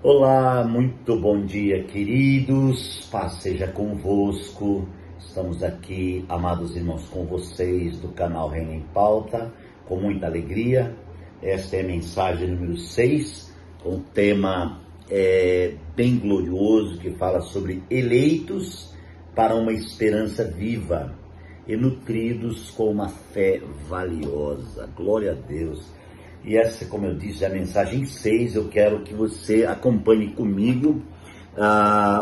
Olá, muito bom dia, queridos, paz seja convosco. Estamos aqui, amados irmãos, com vocês do canal Reino em Pauta, com muita alegria. Esta é a mensagem número 6, um tema bem glorioso que fala sobre eleitos para uma esperança viva e nutridos com uma fé valiosa. Glória a Deus. E essa, como eu disse, é a mensagem 6. Eu quero que você acompanhe comigo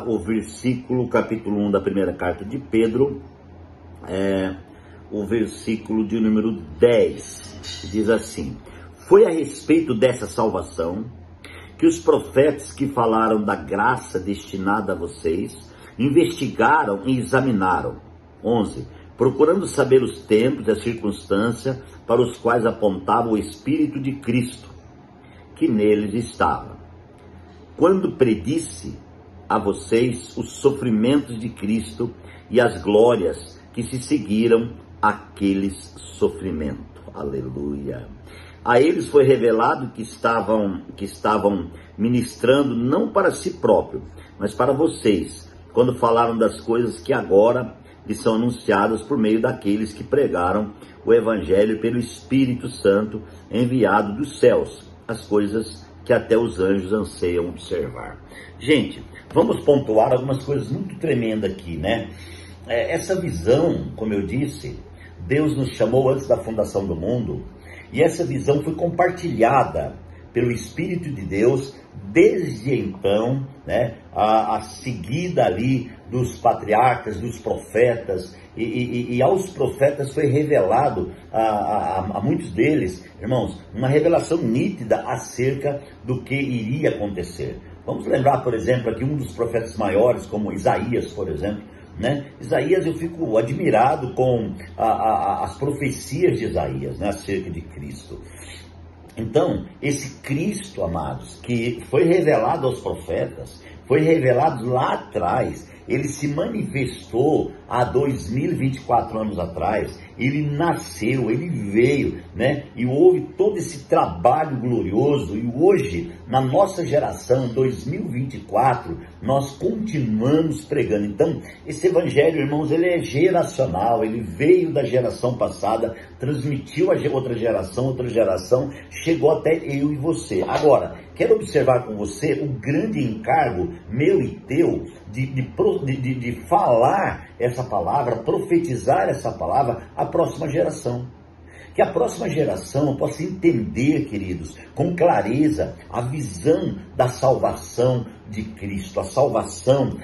o versículo, capítulo 1 da primeira carta de Pedro, o versículo de número 10, que diz assim: foi a respeito dessa salvação que os profetas que falaram da graça destinada a vocês investigaram e examinaram. 11. Procurando saber os tempos e a circunstância para os quais apontava o Espírito de Cristo, que neles estava, quando predisse a vocês os sofrimentos de Cristo e as glórias que se seguiram àqueles sofrimentos. Aleluia! A eles foi revelado que estavam ministrando não para si próprio, mas para vocês, quando falaram das coisas que agora lhes são anunciadas por meio daqueles que pregaram o Evangelho pelo Espírito Santo enviado dos céus, as coisas que até os anjos anseiam observar. Gente, vamos pontuar algumas coisas muito tremendas aqui, né? Essa visão, como eu disse, Deus nos chamou antes da fundação do mundo, e essa visão foi compartilhada pelo Espírito de Deus desde então, né? A seguida ali dos patriarcas, dos profetas, e aos profetas foi revelado a muitos deles, irmãos, uma revelação nítida acerca do que iria acontecer. Vamos lembrar, por exemplo, aqui um dos profetas maiores, como Isaías, por exemplo, né? Isaías, eu fico admirado com as profecias de Isaías, né, acerca de Cristo. Então, esse Cristo, amados, que foi revelado aos profetas, foi revelado lá atrás, ele se manifestou há 2024 anos atrás, ele nasceu, ele veio, né? E houve todo esse trabalho glorioso, e hoje, na nossa geração, 2024, nós continuamos pregando. Então, esse evangelho, irmãos, ele é geracional, ele veio da geração passada, transmitiu a outra geração, chegou até eu e você. Agora, quero observar com você o grande encargo meu e teu de falar essa palavra, profetizar essa palavra à próxima geração. Que a próxima geração possa entender, queridos, com clareza, a visão da salvação de Cristo, a salvação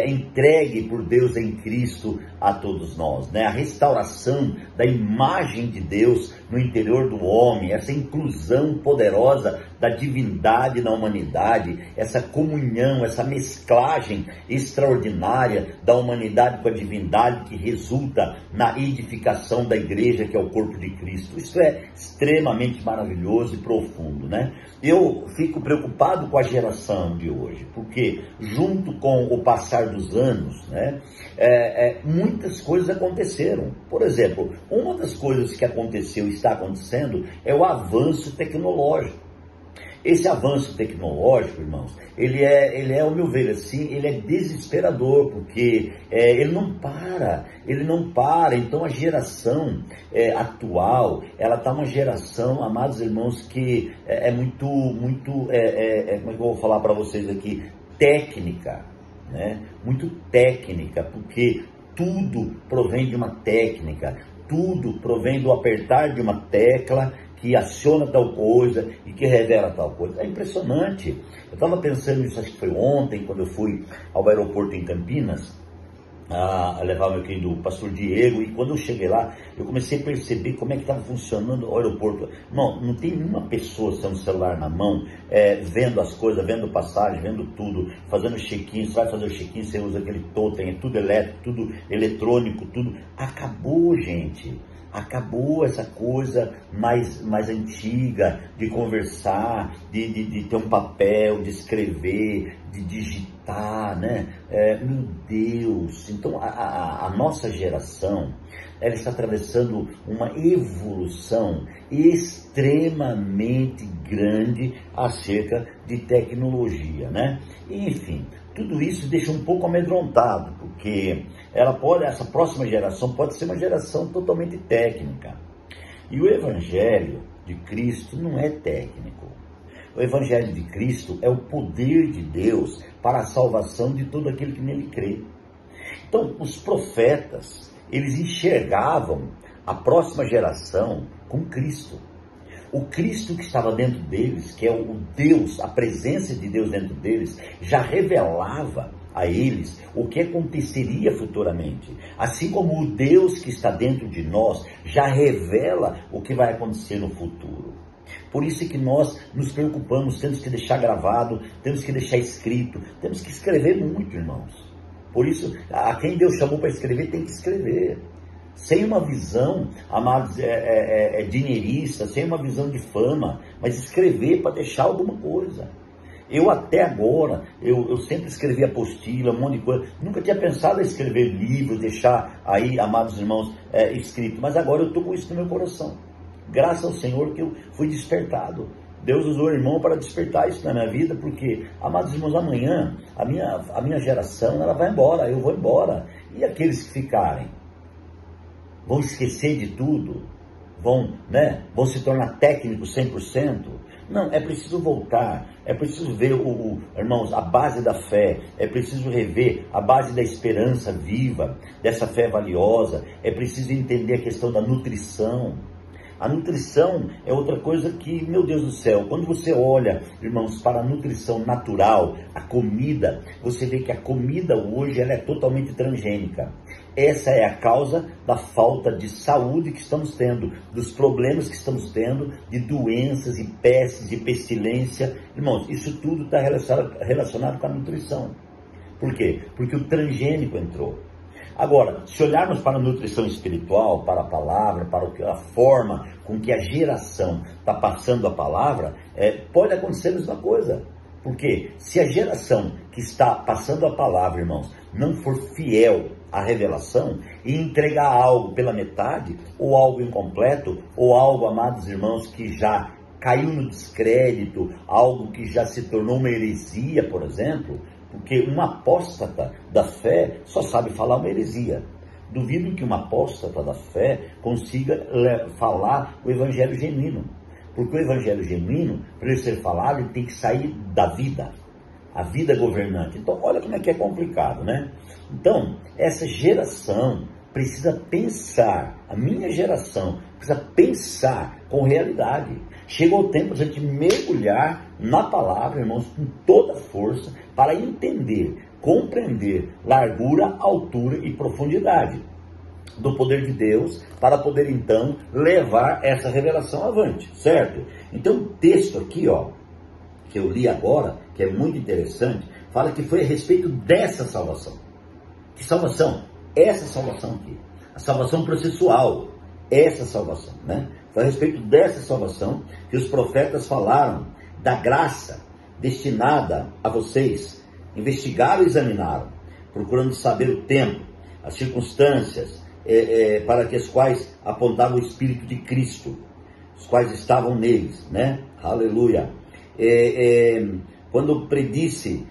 entregue por Deus em Cristo a todos nós, né? A restauração da imagem de Deus no interior do homem, essa inclusão poderosa da divindade na humanidade, essa comunhão, essa mesclagem extraordinária da humanidade com a divindade que resulta na edificação da igreja, que é o corpo de Cristo. Isso é extremamente maravilhoso e profundo, né? Eu fico preocupado com a geração de hoje, porque junto com o passar dos anos, né, muitas coisas aconteceram. Por exemplo, uma das coisas que aconteceu e está acontecendo é o avanço tecnológico. Esse avanço tecnológico, irmãos, ele é, ao meu ver assim, ele é desesperador, porque ele não para. Então a geração atual, ela está uma geração, amados irmãos, que é muito, como é que eu vou falar para vocês aqui, técnica, né? Muito técnica, porque tudo provém de uma técnica, tudo provém do apertar de uma tecla que aciona tal coisa e que revela tal coisa. É impressionante. Eu estava pensando nisso, acho que foi ontem, quando eu fui ao aeroporto em Campinas, a levar meu querido pastor Diego, e quando eu cheguei lá, eu comecei a perceber como é que estava funcionando o aeroporto. Não tem nenhuma pessoa sem um celular na mão, vendo as coisas, vendo passagem, vendo tudo, fazendo check-in. Você vai fazer o check-in, você usa aquele totem, é tudo elétrico, tudo eletrônico, tudo. Acabou, gente. acabou essa coisa mais antiga de conversar, de ter um papel, de escrever, de digitar, né? Meu Deus! Então a nossa geração, ela está atravessando uma evolução extremamente grande acerca de tecnologia, né? Enfim, tudo isso deixa um pouco amedrontado, porque essa próxima geração pode ser uma geração totalmente técnica. E o Evangelho de Cristo não é técnico. O Evangelho de Cristo é o poder de Deus para a salvação de todo aquele que nele crê. Então, os profetas, eles enxergavam a próxima geração com Cristo. O Cristo que estava dentro deles, que é o Deus, a presença de Deus dentro deles, já revelava a eles o que aconteceria futuramente. Assim como o Deus que está dentro de nós já revela o que vai acontecer no futuro. Por isso é que nós nos preocupamos, temos que deixar gravado, temos que deixar escrito, temos que escrever muito, irmãos. Por isso, a quem Deus chamou para escrever, tem que escrever. Sem uma visão, amados, dinheirista, sem uma visão de fama, mas escrever para deixar alguma coisa. Eu até agora, eu sempre escrevi apostila, um monte de coisa, nunca tinha pensado em escrever livro, deixar aí, amados irmãos, escrito, mas agora eu estou com isso no meu coração. Graças ao Senhor que eu fui despertado. Deus usou o irmão para despertar isso na minha vida, porque, amados irmãos, amanhã, a minha geração, ela vai embora, eu vou embora. E aqueles que ficarem? Vão esquecer de tudo? Vão se tornar técnicos 100%? Não, é preciso voltar, é preciso ver, irmãos, a base da fé, é preciso rever a base da esperança viva, dessa fé valiosa, é preciso entender a questão da nutrição. A nutrição é outra coisa que, meu Deus do céu, quando você olha, irmãos, para a nutrição natural, a comida, você vê que a comida hoje ela é totalmente transgênica. Essa é a causa da falta de saúde que estamos tendo, dos problemas que estamos tendo, de doenças e pestes e pestilência. Irmãos, isso tudo está relacionado com a nutrição. Por quê? Porque o transgênico entrou. Agora, se olharmos para a nutrição espiritual, para a palavra, para a forma com que a geração está passando a palavra, pode acontecer a mesma coisa. Porque se a geração que está passando a palavra, irmãos, não for fiel à revelação e entregar algo pela metade, ou algo incompleto, ou algo, amados irmãos, que já caiu no descrédito, algo que já se tornou uma heresia, por exemplo, porque um apóstata da fé só sabe falar uma heresia. Duvido que um apóstata da fé consiga falar o evangelho genuíno. Porque o evangelho genuíno, para ele ser falado, ele tem que sair da vida. A vida governante. Então, olha como é que é complicado, né? Então, essa geração precisa pensar, a minha geração precisa pensar com realidade. Chegou o tempo de a gente mergulhar na palavra, irmãos, com toda a força, para entender, compreender largura, altura e profundidade do poder de Deus, para poder então levar essa revelação avante, certo? Então o texto aqui, que eu li agora, que é muito interessante, fala que foi a respeito dessa salvação. Que salvação? Essa salvação aqui. A salvação processual. Essa salvação, né? Foi a respeito dessa salvação que os profetas falaram, da graça destinada a vocês. Investigaram e examinaram, procurando saber o tempo, as circunstâncias, para que as quais apontava o Espírito de Cristo, os quais estavam neles, né? Aleluia. Quando predisse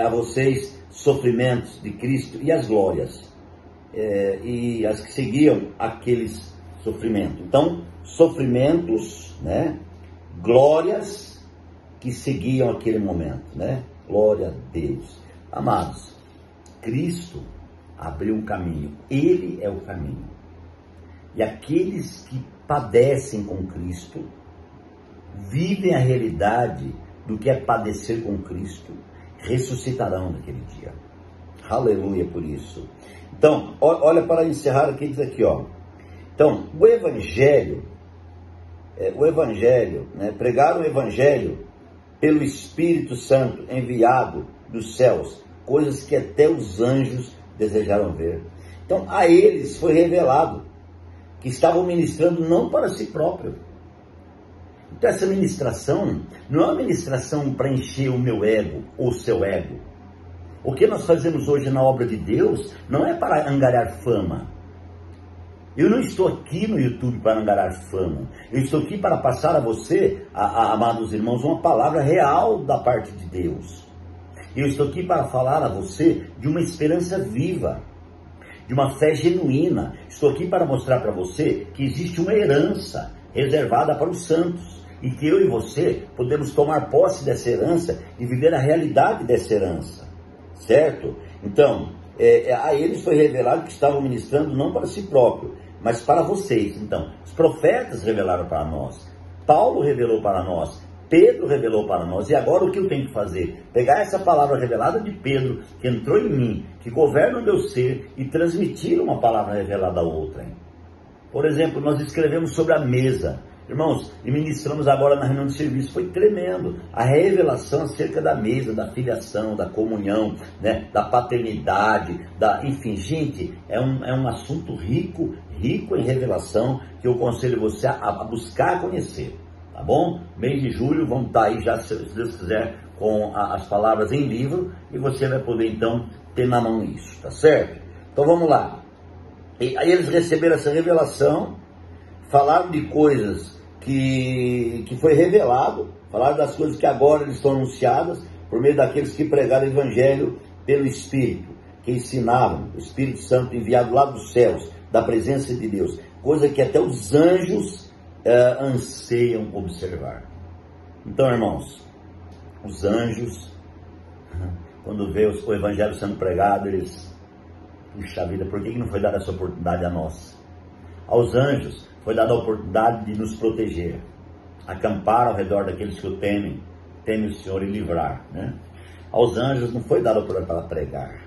a vocês sofrimentos de Cristo e as glórias, e as que seguiam aqueles sofrimentos. Então, sofrimentos, né? Glórias que seguiam aquele momento, né? Glória a Deus. Amados, Cristo abriu um caminho. Ele é o caminho. E aqueles que padecem com Cristo, vivem a realidade do que é padecer com Cristo, ressuscitarão naquele dia. Aleluia por isso. Então, olha para encerrar aqui, diz aqui, Então, o Evangelho, né, pregar o Evangelho pelo Espírito Santo enviado dos céus, coisas que até os anjos desejaram ver. Então, a eles foi revelado que estavam ministrando não para si próprio. Então essa ministração não é uma ministração para encher o meu ego ou o seu ego. O que nós fazemos hoje na obra de Deus não é para angariar fama. Eu não estou aqui no YouTube para angariar fama. Eu estou aqui para passar a você, amados irmãos, uma palavra real da parte de Deus. Eu estou aqui para falar a você de uma esperança viva, de uma fé genuína. Estou aqui para mostrar para você que existe uma herança reservada para os santos e que eu e você podemos tomar posse dessa herança e viver a realidade dessa herança, certo? Então, a eles foi revelado que estavam ministrando não para si próprio, mas para vocês. Então, os profetas revelaram para nós, Paulo revelou para nós, Pedro revelou para nós. E agora o que eu tenho que fazer? Pegar essa palavra revelada de Pedro, que entrou em mim, que governa o meu ser, e transmitir uma palavra revelada a outra. Hein? Por exemplo, nós escrevemos sobre a mesa, irmãos, e ministramos agora na reunião de serviço. Foi tremendo a revelação acerca da mesa, da filiação, da comunhão, né, da paternidade, enfim, gente, é um assunto rico em revelação, que eu aconselho você a buscar conhecer. Tá bom? Mês de julho, vamos estar aí já, se Deus quiser, com as palavras em livro, e você vai poder então ter na mão isso, tá certo? Então vamos lá. E aí eles receberam essa revelação, falaram de coisas que foi revelado, falaram das coisas que agora eles estão anunciadas, por meio daqueles que pregaram o Evangelho pelo Espírito, que ensinavam, o Espírito Santo enviado lá dos céus, da presença de Deus, coisa que até os anjos anseiam observar. Então, irmãos, os anjos, quando vê o Evangelho sendo pregado, eles, puxa vida, por que não foi dada essa oportunidade a nós? Aos anjos foi dada a oportunidade de nos proteger, acampar ao redor daqueles que o temem o Senhor e livrar, né? Aos anjos não foi dada a oportunidade para pregar.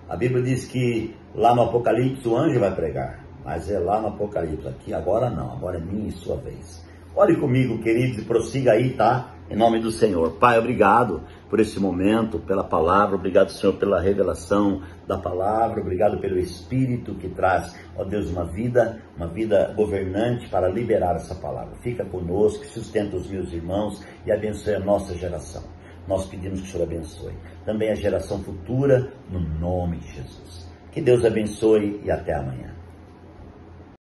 A Bíblia diz que lá no Apocalipse o anjo vai pregar, mas é lá no Apocalipse. Aqui agora não, agora é minha e sua vez. Ore comigo, queridos, e prossiga aí, tá? Em nome do Senhor. Pai, obrigado por esse momento, pela palavra, obrigado, Senhor, pela revelação da palavra, obrigado pelo Espírito que traz, ó Deus, uma vida governante para liberar essa palavra. Fica conosco, sustenta os meus irmãos e abençoe a nossa geração. Nós pedimos que o Senhor abençoe também a geração futura, no nome de Jesus. Que Deus abençoe e até amanhã.